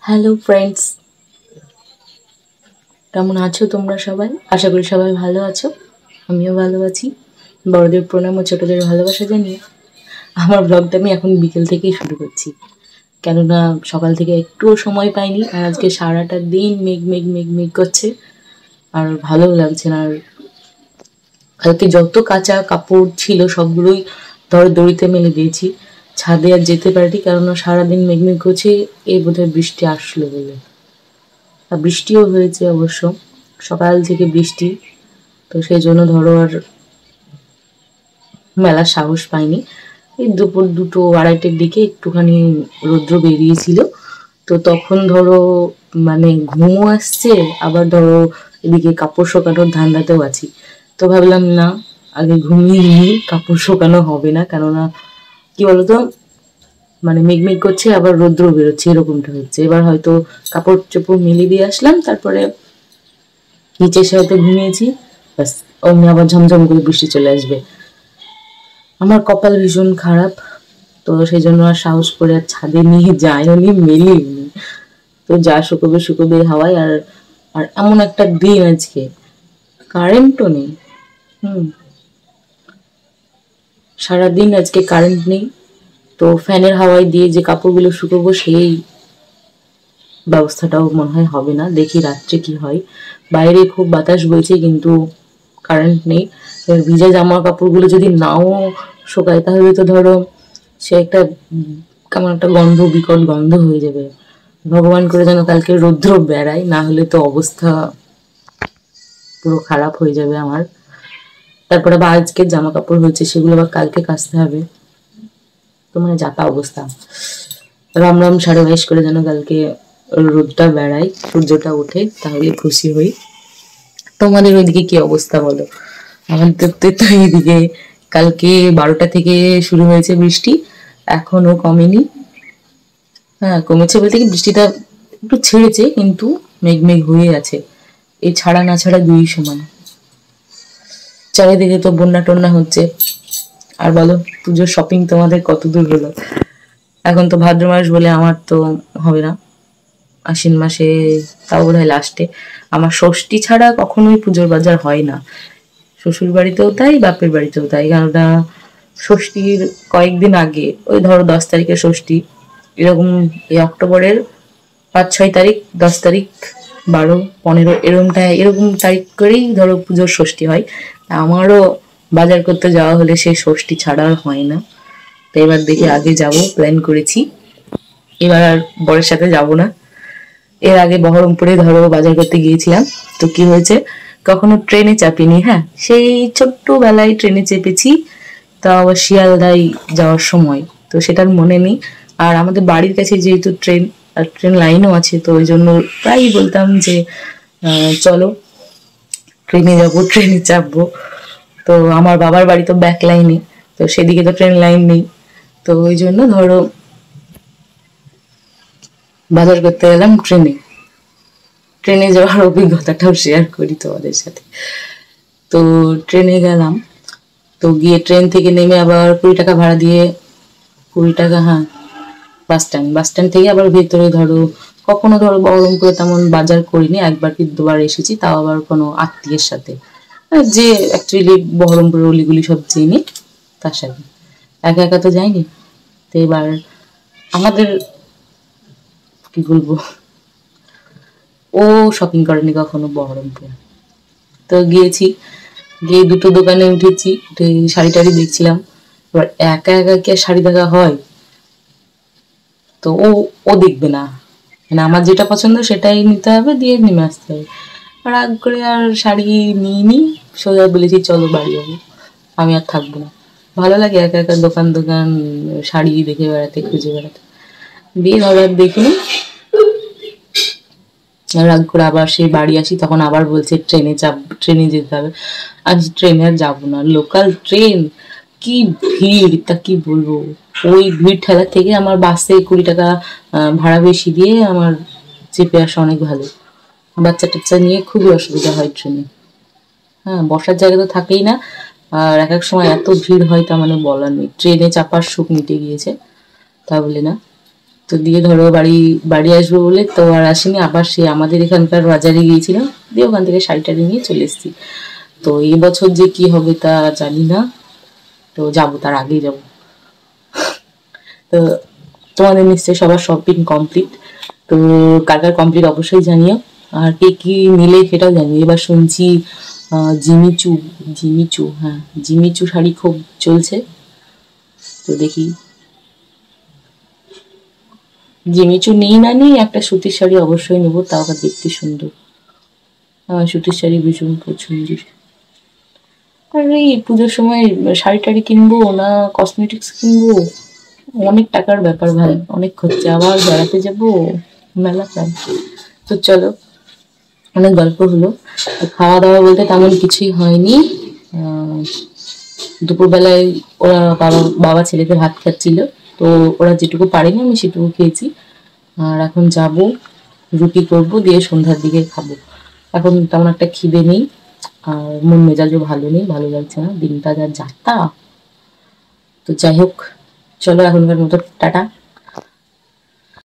Hello friends, কেমন আছো তোমরা সবাই? আশা করি সবাই ভালো আছো। আমিও ভালো আছি। বড়দের প্রণাম ও ছোটদের ভালোবাসা জানিয়ে আমার ব্লগটা আমি এখন বিকেল থেকেই শুরু করছি, কেননা সকাল থেকে একটুও সময় পাইনি। আর আজকে সারাটা দিন মেঘ মেঘ মেঘ মেঘ করছে, আর ভালো লাগছে না। আর কালকে যত কাঁচা কাপড় ছিল সবগুলোই দড়িতে মেলে দিয়েছি। ছাদে আর যেতে পারিনি, কেননা সারাদিন মেঘ মেঘ করছে। বোধহয় বৃষ্টি আসলো বলে। আর বৃষ্টিও হয়েছে অবশ্য, সকাল থেকে বৃষ্টি। তো সেই জন্য ধরো আর মেলার সাহস পাইনি। এই দুপুর 2-2:30টার দিকে একটুখানি রৌদ্র বেরিয়েছিল, তো তখন ধরো মানে ঘুমও আসছে, আবার ধরো এদিকে কাপড় শুকানোর ধান্দাতেও আছি। তো ভাবলাম না, আগে ঘুমিয়ে নিই, কাপড় শুকানো হবে না। কেননা কি বলতো, মানে মেঘমেঘ করছে আবার রৌদ্র বেরোচ্ছে, এরকমটা হচ্ছে। এবার হয়তো কাপড় চোপড় মেলে দিয়ে আসলাম, তারপরে নিচে এসে হয়তো ঘুমিয়েছি, ব্যাস অমনি আবার ঝমঝম করে বৃষ্টি চলে আসবে। আমার কপাল ভীষণ খারাপ। তো সেই জন্য আর সাহস করে আর ছাদে নিয়ে যাইনি, মেলিনি। তো যা শুকোবে শুকোবে হাওয়ায়। আর আর এমন একটা দিন আজকে, কারেন্টও নেই। হুম, সারাদিন আজকে কারেন্ট নেই। তো ফ্যানের হাওয়ায় দিয়ে যে কাপড়গুলো শুকোবো সেই ব্যবস্থাটাও মনে হয় হবে না। দেখি রাত্রে কি হয়। বাইরে খুব বাতাস বইছে, কিন্তু কারেন্ট নেই। এবার ভিজা জামা কাপড়গুলো যদি নাও শুকায়, তাহলে তো ধরো সে একটা কেমন একটা গন্ধ, বিকট গন্ধ হয়ে যাবে। ভগবান করে যেন কালকে রৌদ্র বেড়ায়, না হলে তো অবস্থা পুরো খারাপ হয়ে যাবে আমার। তারপরে আবার আজকে জামা কাপড় হয়েছে, সেগুলো আবার কালকে কাচতে হবে। তো মানে যাতা অবস্থা। রাম রাম 22:30 করে যেন কালকে রোদটা বেড়ায়, সূর্যটা ওঠে, তাহলে খুশি হই। তোমাদের ওইদিকে কি অবস্থা বলো? আমাদের তো এইদিকে কালকে 12টা থেকে শুরু হয়েছে বৃষ্টি, এখনো কমেনি। হ্যাঁ, কমেছে বলতে কি, বৃষ্টিটা একটু ছেড়েছে, কিন্তু মেঘ মেঘ হয়ে আছে। এই ছাড়া না ছাড়া দুই সমান। চারিদিকে তো বন্যা টন্যা হচ্ছে। আর বলো, পুজোর শপিং তোমাদের কত দূর হলো? এখন তো ভাদ্র মাস বলে আমার তো হবে না। আশ্বিন মাসে, তাও বোধ হয় লাস্টে। আমার ষষ্ঠী ছাড়া কখনোই পুজোর বাজার হয় না। শ্বশুর বাড়িতেও তাই, বাপের বাড়িতেও তাই। কেননা ষষ্ঠীর কয়েকদিন আগে, ওই ধরো 10 তারিখে ষষ্ঠী, এরকম এই অক্টোবরের 5-6 তারিখ, 10 তারিখ, 12-15 এরকম তারিখ করেই ধরো পুজোর ষষ্ঠী হয়। আমারও বাজার করতে যাওয়া হলে সেই ষষ্ঠী ছাড়া আর হয় না। তো এবার দেখি আগে যাব, প্ল্যান করেছি। এবার আর বরের সাথে যাব না। এর আগে বহরমপুরে ধরো বাজার করতে গিয়েছিলাম। তো কি হয়েছে, কখনো ট্রেনে চাপিনি। হ্যাঁ, সেই ছোট্টবেলায় ট্রেনে চেপেছি, তাও আবার শিয়ালদায় যাওয়ার সময়। তো সেটার মনে নেই। আর আমাদের বাড়ির কাছে যেহেতু ট্রেন, আর ট্রেন লাইনও আছে, তো ওই জন্য প্রায়ই বলতাম যে চলো ট্রেনে যাবো, ট্রেনে চাপবো। তো আমার বাবার বাড়ি তো ব্যাক লাইনে, তো সেদিকে তো ট্রেন লাইন নেই। তো ওই জন্য ধরো বাজার করতে গেলাম ট্রেনে। ট্রেনে যাওয়ার অভিজ্ঞতাটাও শেয়ার করি তোমাদের সাথে। তো ট্রেনে গেলাম, তো গিয়ে ট্রেন থেকে নেমে আবার 20 টাকা ভাড়া দিয়ে, 20 টাকা, হ্যাঁ, বাস স্ট্যান্ড থেকে আবার ভেতরে ধরো, কখনো ধরো বহরমপুরে তেমন বাজার করিনি, একবার কি দুবার এসেছি, তাও আবার কোনো আত্মীয়ের সাথে, যে অ্যাকচুয়ালি বহরমপুরের অলিগুলি সব চিনি, তার সাথে। একা একা তো যাইনি। তো এবার আমাদের কি বলবো, ও শপিং করেনি কখনো বহরমপুরে। তো গিয়েছি, গিয়ে দুটো দোকানে উঠেছি, উঠে শাড়ি টাড়ি দেখছিলাম। এবার একা একা কি আর শাড়ি দেখা হয়? তো ও ও দেখবে না, মানে আমার যেটা পছন্দ সেটাই নিতে হবে, দিয়ে নেমে আসতে হবে। রাগ করে আর শাড়ি নিইনি, সোজা বলেছি চলো বাড়ি যাবো, আমি আর থাকবো না। ভালো লাগে একা একা দোকান দোকান শাড়ি দেখে বেড়াতে, খুঁজে বেড়াতে। দিয়ে ধরো আর দেখিনি। রাগ করে আবার সেই বাড়ি আসি, তখন আবার বলছে ট্রেনে যেতে হবে। আজ ট্রেনে আর যাবো না, লোকাল ট্রেন, কি ভিড়, তা কি বলবো। ওই ভিড় ঠেলা থেকে আমার বাসে 20 টাকা ভাড়া বেশি দিয়ে আমার চেপে আসা অনেক ভালো। বাচ্চা টাচ্চা নিয়ে খুবই অসুবিধা হয় ট্রেনে। হ্যাঁ, বসার জায়গা তো থাকেই না। আর এক এক সময় এত ভিড় হয়, তা মানে বলার নেই। ট্রেনে চাপার সুখ মিটে গিয়েছে, তা বলে না। তো দিয়ে ধরো বাড়ি বাড়ি আসবো বলে তো আর আসিনি, আবার সে আমাদের এখানকার বাজারে গিয়েছিলাম, দিয়ে ওখান থেকে শাড়ি টাড়ি নিয়ে চলে এসেছি। তো এই বছর যে কি হবে তা জানি না, তো যাবো, তার আগেই যাবো। তো তোমাদের নিশ্চয়ই সবার শপিং কমপ্লিট, তো কার কার কমপ্লিট অবশ্যই জানিও, আর কে কি নিলে সেটাও জানিও। এবার শুনছি জিমিচু, জিমিচু, হ্যাঁ জিমিচু শাড়ি খুব চলছে, তো দেখি। জিমিচু নেই না নেই, একটা সুতির শাড়ি অবশ্যই নেবো, তাও আবার দেখতে সুন্দর। আমার সুতির শাড়ি ভীষণ পছন্দের। আর এই পুজোর সময় শাড়ি টাড়ি কিনবো না কসমেটিক্স কিনবো, অনেক টাকার ব্যাপার ভাই, অনেক খরচা, আবার বেড়াতে যাবো, মেলা প্ল্যান। তো চলো, অনেক গল্প হলো। তো খাওয়া দাওয়া বলতে তেমন কিছুই হয়নি। আহ, দুপুরবেলায় ওরা বাবা বাবা ছেলেকে ভাত খাচ্ছিল, তো ওরা যেটুকু পারেনি আমি সেটুকু খেয়েছি। আর এখন যাব, রুটি করব, দিয়ে সন্ধ্যার দিকে খাবো। এখন তেমন একটা খিদে নেই, আর মন মেজাজও ভালো নেই, ভালো লাগছে না, দিনটা যা যাত্রা। তো যাই হোক, চলো এখনকার মতো টাটা।